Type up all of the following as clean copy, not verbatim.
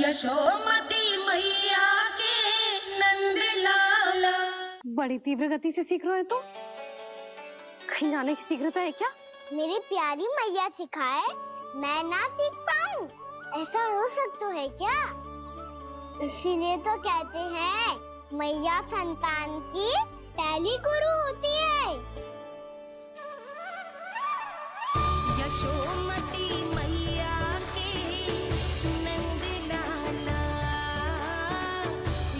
यशोमती मैया के नंद लाला। बड़ी तीव्र गति से सीख रहे हो तो कहीं आने की शीघ्रता है क्या? मेरी प्यारी मैया सिखाए मैं ना सीख पाऊं, ऐसा हो सकता है क्या? इसीलिए तो कहते हैं मैया संतान की पहली गुरु होती है। यशोमती मैया के नंद लाला,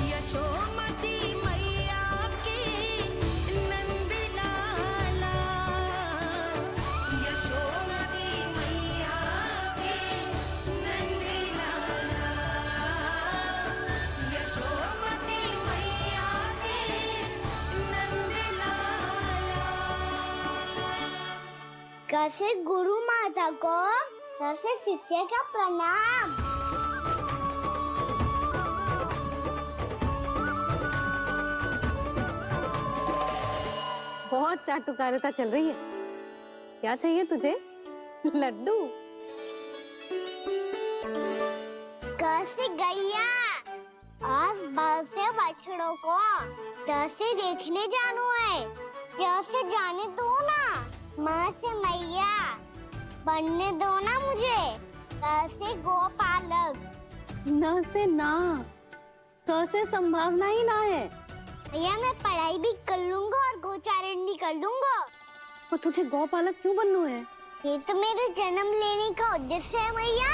यशोमती मैया के नंद लाला, यशोमती मैया के नंद लाला, यशोमती मैया के नंद लाला। कैसे गुरु माता को सबसे शिष्य का प्रणाम। बहुत चाटुकारिता चल रही है। क्या चाहिए तुझे? लड्डू? कैसे गैया आज बल से बछड़ों को जैसे देखने जानो है, जैसे जाने दो ना, माँ से मैया बनने दो ना मुझे, कैसे गोपालक। न से ना, स से संभावना ही ना है। भैया मैं पढ़ाई भी कर लूंगा और गोचारण भी कर दूंगा। और तुझे गौपालक क्यों बनना है? ये तो मेरे जन्म लेने का उद्देश्य है मैया।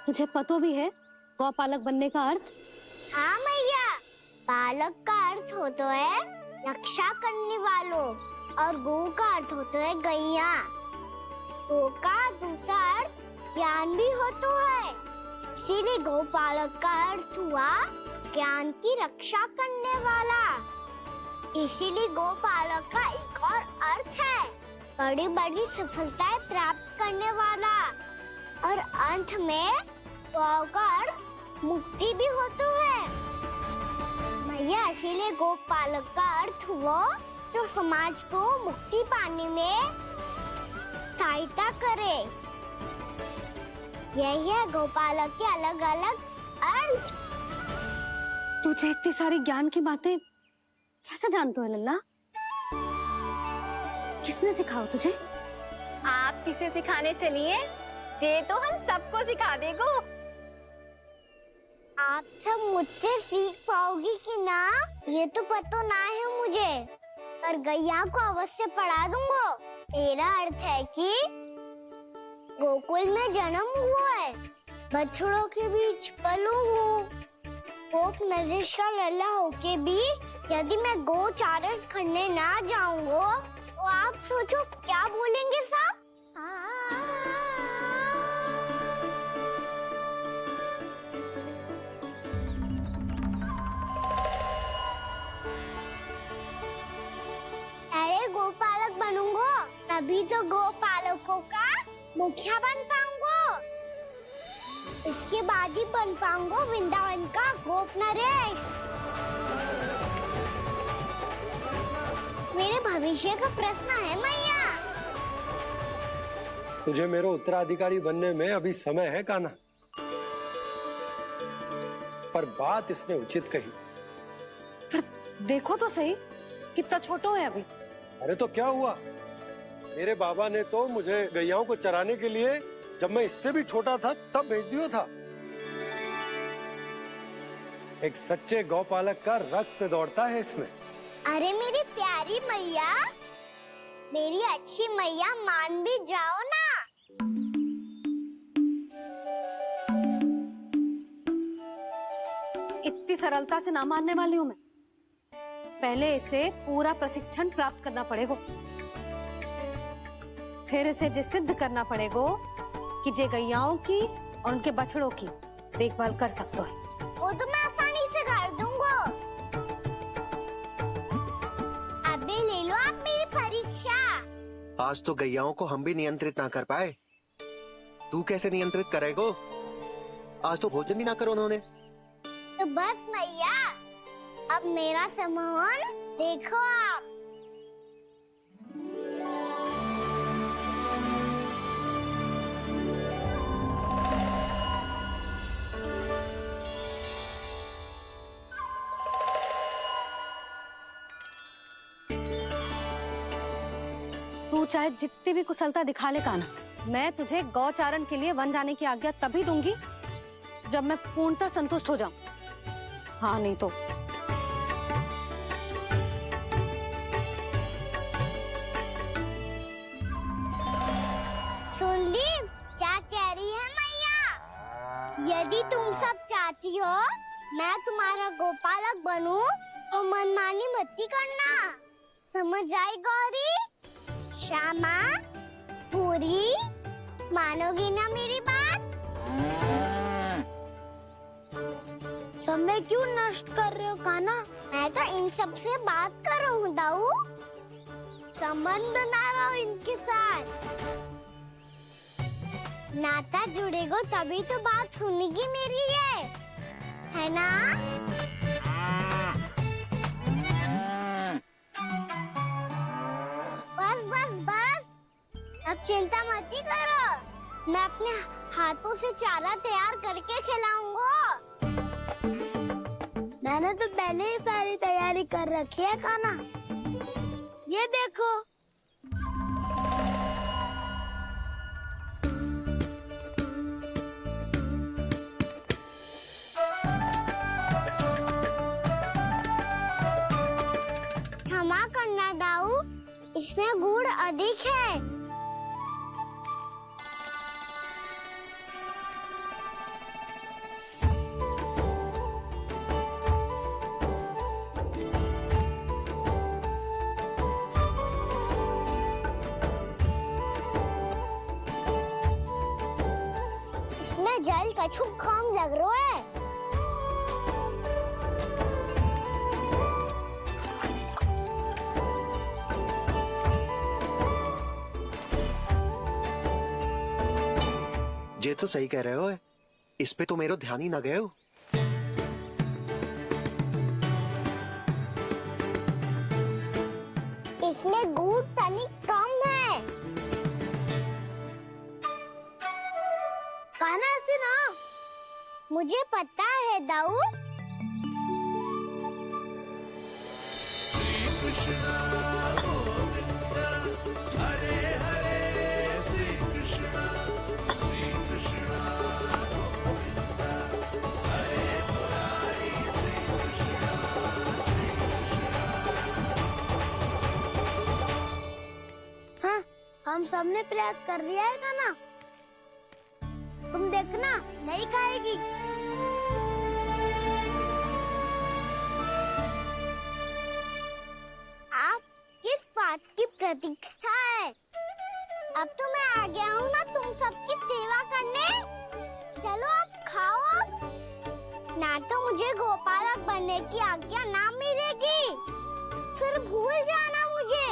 तुझे पता भी है गौपालक बनने का अर्थ? हाँ मैया, बालक का अर्थ होता है रक्षा करने वालों और गौ का अर्थ होता है गैया। गौ का दूसरा अर्थ ज्ञान भी होता है, इसीलिए गौपालक का अर्थ हुआ ज्ञान की रक्षा करने वाला। इसीलिए गौपालक का एक और अर्थ है बड़ी बड़ी सफलताएं प्राप्त करने वाला, और अंत में गौ का अर्थ मुक्ति भी होता है। मैया इसीलिए गोपालक का अर्थ हुआ जो समाज को मुक्ति पाने में सहायता करे। यही है गोपालक के अलग अलग अर्थ। तुझे इतनी सारी ज्ञान की बातें कैसे जानते हो लल्ला? किसने सिखाओ तुझे? आप किसे सिखाने चलिए, जे तो हम सबको सिखा देगो। आप सब मुझसे सीख पाओगी कि ना ये तो पता ना है मुझे, पर गैया को अवश्य पढ़ा दूंगा। मेरा अर्थ है कि गोकुल में जन्म हुआ है, बछड़ों के बीच पलू हूँ, गोप नरेश का लल्ला होके भी यदि मैं गोचारण करने ना जाऊंगा तो आप सोचो क्या बोलेंगे साहब? अरे गोपालक बनूंगा तभी तो गोपालकों का मुखिया बन पाऊंगा, इसके बाद ही बन पाऊंगा वृंदावन का गोप नरेश। मेरे भविष्य का प्रश्न है मैया। तुझे मेरा उत्तराधिकारी बनने में अभी समय है कान्हा, पर बात इसने उचित कही। पर देखो तो सही कितना छोटा है अभी। अरे तो क्या हुआ, मेरे बाबा ने तो मुझे गैयाओं को चराने के लिए जब मैं इससे भी छोटा था तब भेज दिया था। एक सच्चे गौपालक का रक्त दौड़ता है इसमें। अरे मेरी प्यारी मैया, मेरी अच्छी मैया मान भी जाओ ना। इतनी सरलता से ना मानने वाली हूँ मैं। पहले इसे पूरा प्रशिक्षण प्राप्त करना पड़ेगा, फिर इसे जे सिद्ध करना पड़ेगा कि जे गैयाओं की और उनके बछड़ों की देखभाल कर सकते है। वो तो मैं आसानी से कर दूंगा। अबे ले लो आप मेरी परीक्षा। आज तो गैयाओं को हम भी नियंत्रित ना कर पाए, तू कैसे नियंत्रित करेगो? आज तो भोजन भी ना करो उन्होंने। तो बस मैया, अब मेरा सम्मान देखो आप। चाहे जितनी भी कुशलता दिखा ले कान्हा, मैं तुझे गौचारण के लिए वन जाने की आज्ञा तभी दूंगी जब मैं पूर्णतः संतुष्ट हो जाऊं। हाँ नहीं तो सुन ली क्या कह रही है मैया? यदि तुम सब चाहती हो मैं तुम्हारा गोपालक बनूं तो मनमानी मत करना, समझ आई गौरी? श्यामा, पूरी, मानोगी ना मेरी बात? समय क्यों नष्ट कर रहे हो कान्हा? मैं तो इन सब से बात कर रहा हूँ दाऊ, संबंध बना रहा हूँ इनके साथ। नाता जुड़ेगा तभी तो बात सुनेगी मेरी है ना? बस बस बस, अब चिंता मत ही करो, मैं अपने हाथों से चारा तैयार करके खिलाऊंगा। मैंने तो पहले ही सारी तैयारी कर रखी है कान्हा, ये देखो। क्षमा करना दाऊ, इसमें गुड़ अधिक है। इसमें जल कछु कम लग रहा है। ये तो सही कह रहे हो, इस पे तो मेरो ध्यान ही ना गए हो। इसमें गुड़ तनिक कम है। कान्हा ऐसे ना, मुझे पता है दाऊ। हाँ, हम सबने प्रयास कर लिया है कान्हा, तुम देखना नहीं खाएगी। आप किस बात की प्रतीक्षा है? अब तो मैं आ गया हूँ ना तुम सबकी सेवा करने। चलो अब खाओ, ना तो मुझे गोपालक बनने की आज्ञा ना मिलेगी, फिर भूल जाना मुझे।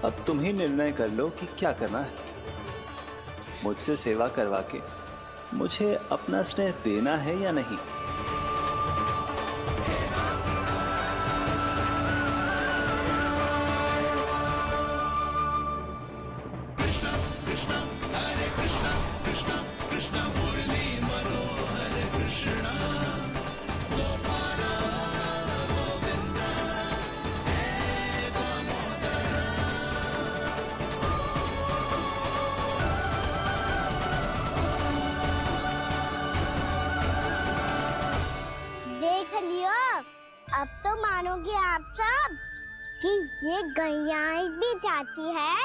अब तुम ही निर्णय कर लो कि क्या करना है। मुझसे सेवा करवा के मुझे अपना स्नेह देना है या नहीं। देख लियो, अब तो मानोगे आप सब कि ये गैयाएं भी चाहती है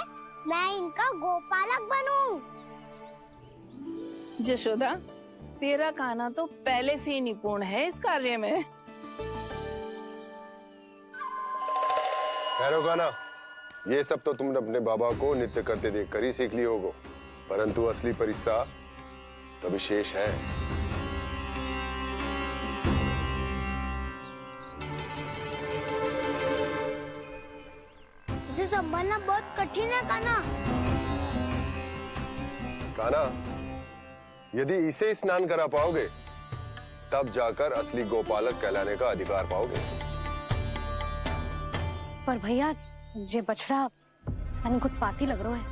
मैं इनका गोपालक बनूं। जशोदा, तेरा कान्हा तो पहले से ही निपुण है इस कार्य में। ठहरो कान्हा, ये सब तो तुमने अपने बाबा को नृत्य करते देखकर ही सीख लिया होगा, परंतु असली परिश्रा तो विशेष है। उसे संभालना बहुत कठिन है कान्हा। कान्हा, यदि इसे स्नान करा पाओगे तब जाकर असली गोपालक कहलाने का अधिकार पाओगे। पर भैया ये बछड़ा उत्पाती लग रहा है।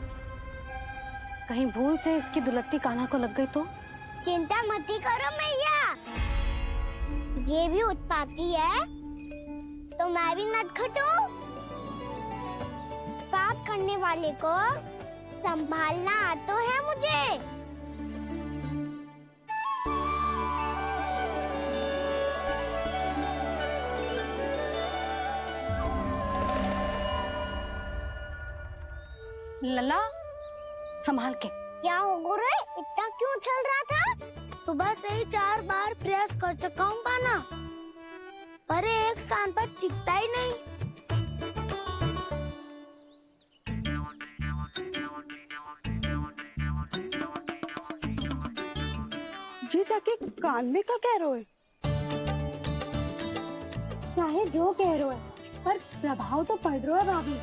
कहीं भूल से इसकी दुलत्ती कान्हा को लग गई तो? चिंता मत करो मैया, ये भी उत्पाती है तो मैं भी नटखट हूँ। पाप करने वाले को संभालना आता है मुझे। लला संभाल के। क्या हो गुरु, इतना क्यों चल रहा था? सुबह से ही 4 बार प्रयास कर चुका हूँ पाना, पर एक स्थान पर टिकता ही नहीं। जी जाके कान में का कह रहे हो? चाहे जो कह रहे हो, पर प्रभाव तो पड़ रहा है भाभी।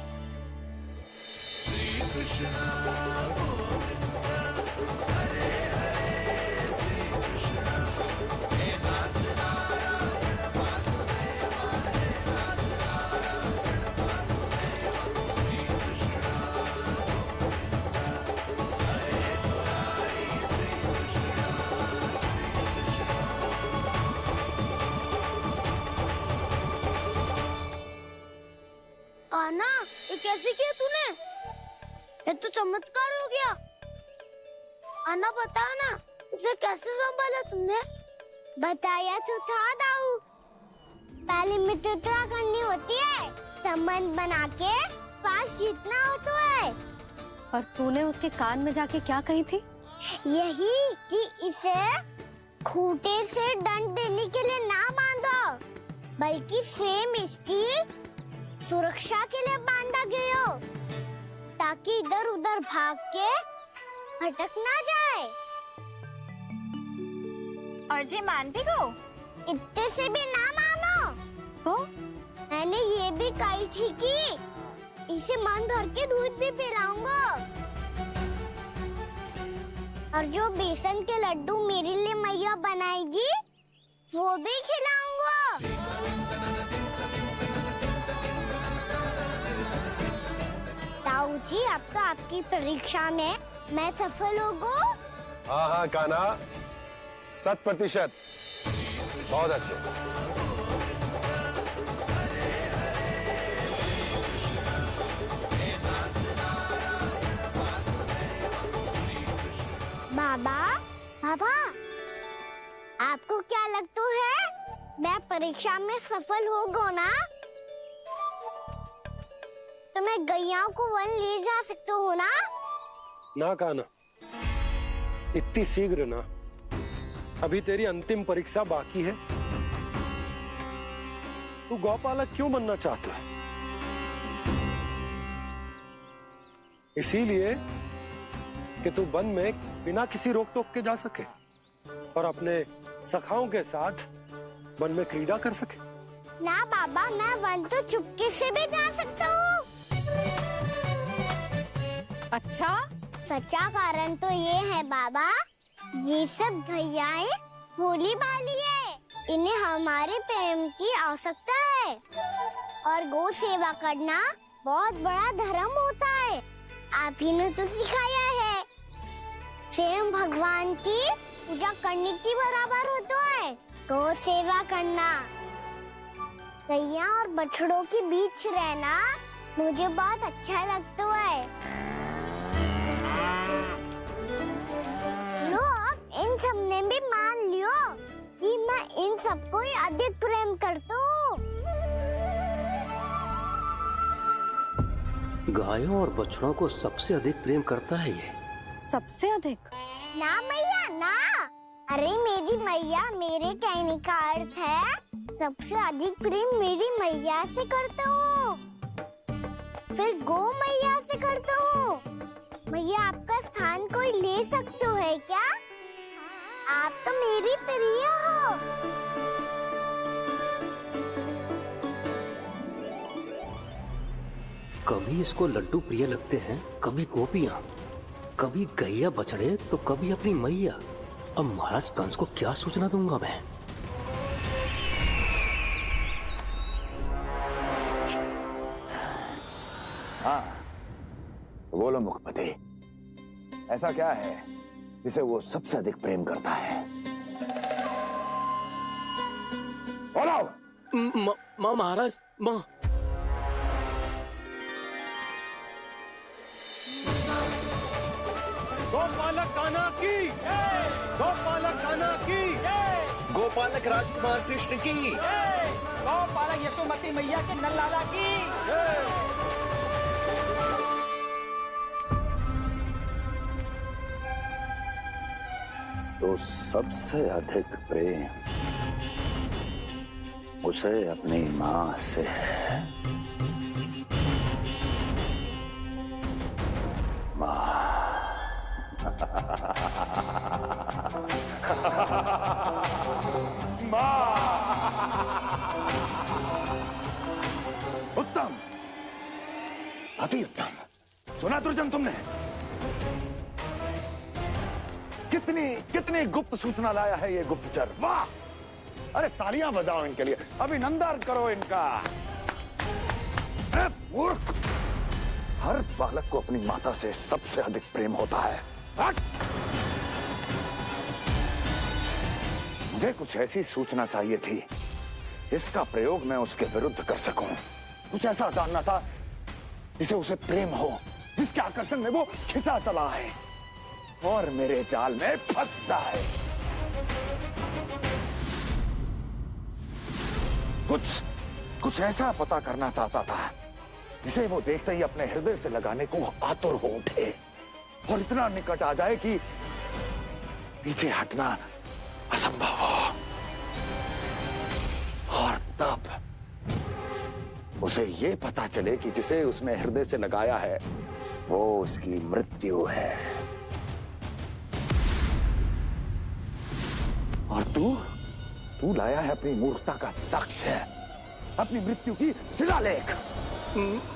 कान्हा, ये कैसे किया तूने? ये तो चमत्कार हो गया। आना बता ना, इसे कैसे संभाला तुमने? बताया तो था दाऊ, पहले मित्रता करनी होती है, संबंध बना के पास जीतना होता है। पर तूने उसके कान में जाके क्या कही थी? यही कि इसे खूंटे से दंड देने के लिए ना बांधो, बल्कि स्वयं इसकी सुरक्षा के लिए बांधा गया हो, ताकि इधर उधर भाग के भटक ना जाए। और जी मान भी गो? इतने से भी ना मानो। तो मैंने ये भी कही थी कि इसे मन भर के दूध भी पिलाऊंगा, और जो बेसन के लड्डू मेरे लिए मैया बनाएगी वो भी खिलाऊंगा। ताऊ जी, अब तो आपकी परीक्षा में मैं सफल होगा। हाँ हाँ कान्हा, 100%। बहुत अच्छे। बाबा, बाबा, आपको क्या लगता है मैं परीक्षा में सफल होगा ना? तो मैं गैयाओं को वन ले जा सकता हूँ ना? ना कान्हा, इतनी शीघ्र ना, अभी तेरी अंतिम परीक्षा बाकी है। तू गौपालक क्यों बनना चाहता है? इसीलिए कि तू वन में बिना किसी रोक टोक के जा सके और अपने सखाओं के साथ वन में क्रीड़ा कर सके। ना बाबा, मैं वन तो चुपके से भी जा सकता हूँ। अच्छा, सच्चा कारण तो ये है बाबा, ये सब भैयाएं भोली भाली है, इन्हें हमारे प्रेम की आवश्यकता है, और गौ सेवा करना बहुत बड़ा धर्म होता है। आप ही ने तो सिखाया है, स्वयं भगवान की पूजा करने की बराबर होता है गौ सेवा करना। गैया और बछड़ों के बीच रहना मुझे बहुत अच्छा लगता है। लो, इन सब ने भी मान लियो कि मैं इन सबको ही अधिक प्रेम करता हूँ। गायों और बछड़ों को सबसे अधिक प्रेम करता है ये। सबसे अधिक? ना मैया ना, अरे मेरी मैया, मेरे कहने का अर्थ है सबसे अधिक प्रेम मेरी मैया से करता हूँ, फिर गौ मैया से करता हूँ। मैया, आपका स्थान कोई ले सकते है क्या? आप तो मेरी प्रिय हो। कभी इसको लड्डू प्रिय लगते हैं, कभी गोपियाँ, कभी गैया बछड़े, तो कभी अपनी मैया। अब महाराज कंस को क्या सूचना दूंगा मैं? हाँ, बोलो मुखपति, ऐसा क्या है जिसे वो सबसे अधिक प्रेम करता है? बोलो। माँ महाराज, माँ। गोपालक कान्हा की, गोपालक कान्हा की, गोपालक राजकुमार कृष्ण की, गोपालक यशोमती मैया के नल्लाला की। तो सबसे अधिक प्रेम उसे अपनी माँ से है। उत्तम, अति उत्तम। सुना दुर्जन तुमने? कितनी कितनी गुप्त सूचना लाया है ये गुप्तचर। वाह! अरे तालियां बजाओ इनके लिए, अभिनंदन करो इनका। मूर्ख! हर बालक को अपनी माता से सबसे अधिक प्रेम होता है। हट! मुझे कुछ ऐसी सूचना चाहिए थी जिसका प्रयोग मैं उसके विरुद्ध कर सकूं। कुछ ऐसा जानना था जिसे उसे प्रेम हो, जिसके आकर्षण में वो खिंचा चला है और मेरे जाल में फंस जाए। कुछ ऐसा पता करना चाहता था जिसे वो देखते ही अपने हृदय से लगाने को आतुर हो उठे और इतना निकट आ जाए कि पीछे हटना असंभव हो। और तब उसे ये पता चले कि जिसे उसने हृदय से लगाया है वो उसकी मृत्यु है। और तू लाया है अपनी मूर्खता का साक्ष्य, अपनी मृत्यु की शिलालेख।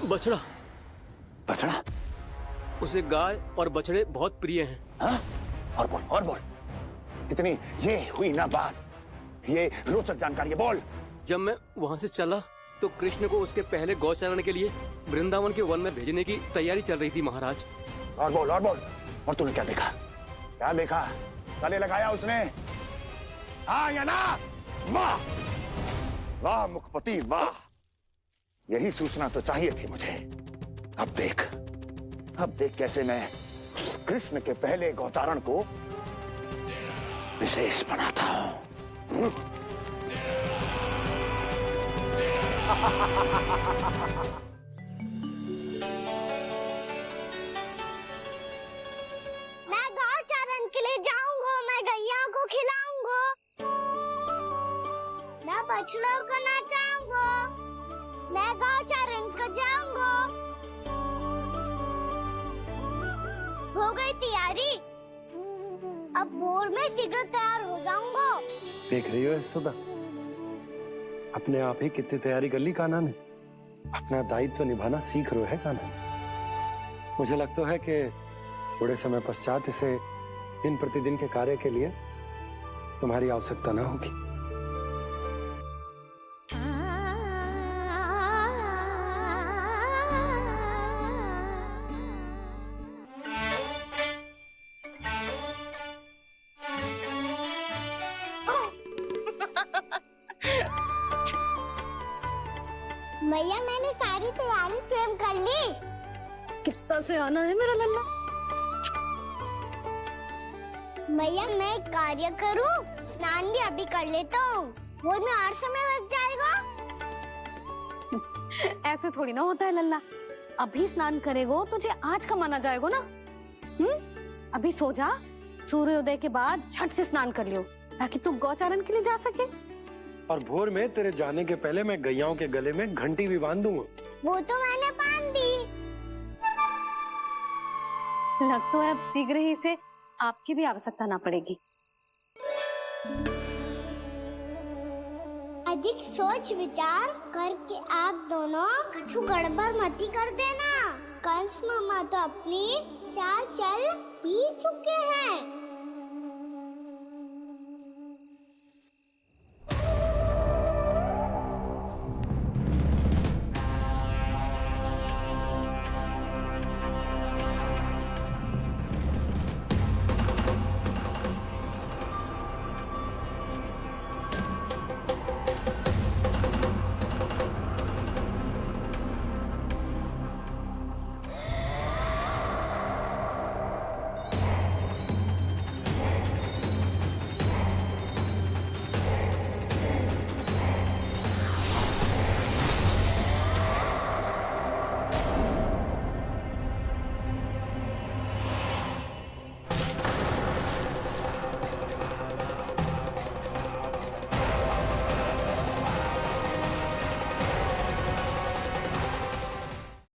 बछड़ा। बछड़ा? उसे गाय और बछड़े बहुत प्रिय हैं। हाँ? और बोल। कितनी ये हुई ना बात, ये रोचक जानकारी बोल। जब मैं वहाँ से चला तो कृष्ण को उसके पहले गौचारण के लिए वृंदावन के वन में भेजने की तैयारी चल रही थी महाराज। और बोल। और तूने क्या देखा? गले लगाया उसने? हाँ या ना? वाह वाह मुखपति वाह, यही सूचना तो चाहिए थी मुझे। अब देख कैसे मैं उस कृष्ण के पहले गौचारण को विशेष बनाता हूं। मैं गौचारण के लिए जाऊंगा, मैं गैया को खिलाऊंगा, मैं बछड़ों को नचाऊंगा, मैं गौचारण को जाऊंगा। हो गई तैयारी, अब भोर में शीघ्र तैयार हो जाऊंगा। देख रही हो सुधा, अपने आप ही कितनी तैयारी कर ली कान्हा ने। अपना दायित्व निभाना सीख रहे है कान्हा। मुझे लगता है कि थोड़े समय पश्चात इसे दिन प्रतिदिन के कार्य के लिए तुम्हारी आवश्यकता ना होगी। मैया मैंने सारी तैयारी स्वयं कर ली। कितना से आना है मेरा लल्ला? मैया मैं एक कार्य करूं, स्नान भी अभी कर लेता हूँ, वो में और समय लग जाएगा। ऐसे थोड़ी ना होता है लल्ला, अभी स्नान करेगो तुझे आज का माना जाएगा ना। अभी सो जा, सूर्योदय के बाद झट से स्नान कर लियो ताकि तू गौचारण के लिए जा सके। और भोर में तेरे जाने के पहले मैं गैयाओं के गले में घंटी भी बांध दूंगा। वो तो मैंने बांध दी। लग तो है अब शीघ्र ही से आपकी भी आवश्यकता ना पड़ेगी। अधिक सोच विचार करके आप दोनों कछु गड़बड़ मती कर देना। कंस मामा तो अपनी चाल चल ही चुके हैं।